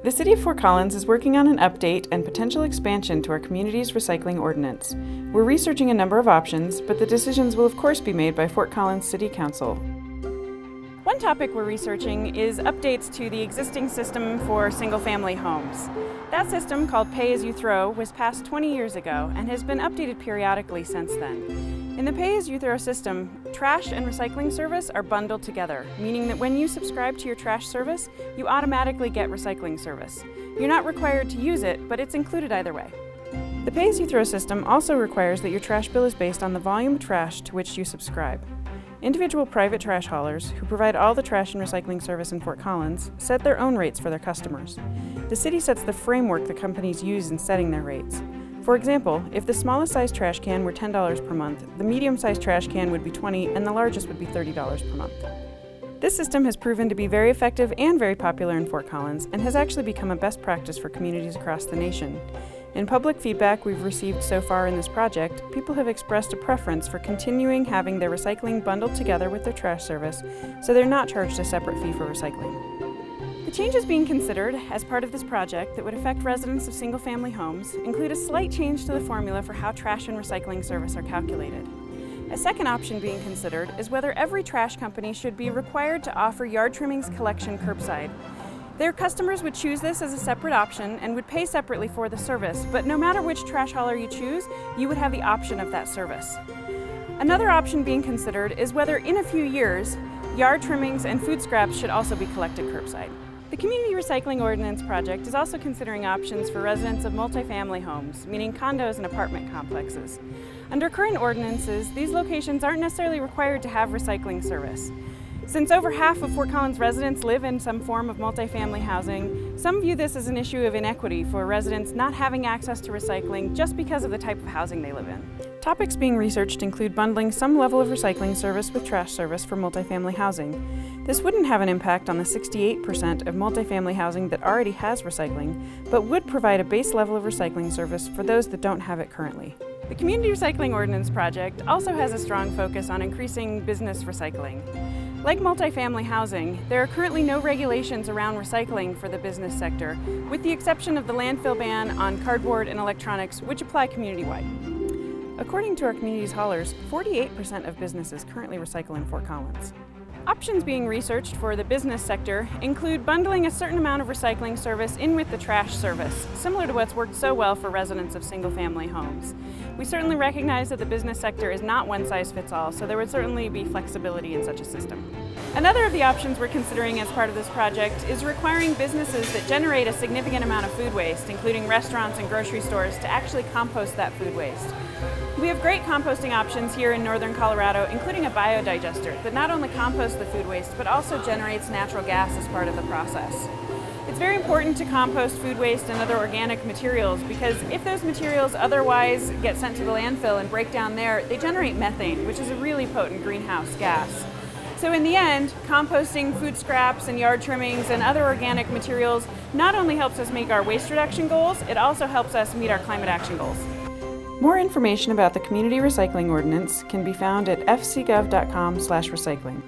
The City of Fort Collins is working on an update and potential expansion to our community's recycling ordinance. We're researching a number of options, but the decisions will of course be made by Fort Collins City Council. One topic we're researching is updates to the existing system for single-family homes. That system, called Pay-As-You-Throw, was passed 20 years ago and has been updated periodically since then. In the Pay-As-You-Throw system, trash and recycling service are bundled together, meaning that when you subscribe to your trash service, you automatically get recycling service. You're not required to use it, but it's included either way. The Pay-As-You-Throw system also requires that your trash bill is based on the volume of trash to which you subscribe. Individual private trash haulers, who provide all the trash and recycling service in Fort Collins, set their own rates for their customers. The city sets the framework the companies use in setting their rates. For example, if the smallest size trash can were $10 per month, the medium-sized trash can would be $20 and the largest would be $30 per month. This system has proven to be very effective and very popular in Fort Collins and has actually become a best practice for communities across the nation. In public feedback we've received so far in this project, people have expressed a preference for continuing having their recycling bundled together with their trash service, so they're not charged a separate fee for recycling. The changes being considered as part of this project that would affect residents of single-family homes include a slight change to the formula for how trash and recycling service are calculated. A second option being considered is whether every trash company should be required to offer yard trimmings collection curbside. Their customers would choose this as a separate option and would pay separately for the service, but no matter which trash hauler you choose, you would have the option of that service. Another option being considered is whether in a few years, yard trimmings and food scraps should also be collected curbside. The Community Recycling Ordinance project is also considering options for residents of multifamily homes, meaning condos and apartment complexes. Under current ordinances, these locations aren't necessarily required to have recycling service. Since over half of Fort Collins residents live in some form of multifamily housing, some view this as an issue of inequity for residents not having access to recycling just because of the type of housing they live in. Topics being researched include bundling some level of recycling service with trash service for multifamily housing. This wouldn't have an impact on the 68% of multifamily housing that already has recycling, but would provide a base level of recycling service for those that don't have it currently. The Community Recycling Ordinance project also has a strong focus on increasing business recycling. Like multifamily housing, there are currently no regulations around recycling for the business sector, with the exception of the landfill ban on cardboard and electronics, which apply community-wide. According to our community's haulers, 48% of businesses currently recycle in Fort Collins. Options being researched for the business sector include bundling a certain amount of recycling service in with the trash service, similar to what's worked so well for residents of single-family homes. We certainly recognize that the business sector is not one-size-fits-all, so there would certainly be flexibility in such a system. Another of the options we're considering as part of this project is requiring businesses that generate a significant amount of food waste, including restaurants and grocery stores, to actually compost that food waste. We have great composting options here in northern Colorado, including a biodigester that not only composts the food waste, but also generates natural gas as part of the process. It's very important to compost food waste and other organic materials because if those materials otherwise get sent to the landfill and break down there, they generate methane, which is a really potent greenhouse gas. So in the end, composting food scraps and yard trimmings and other organic materials not only helps us make our waste reduction goals, it also helps us meet our climate action goals. More information about the Community Recycling Ordinance can be found at fcgov.com/recycling.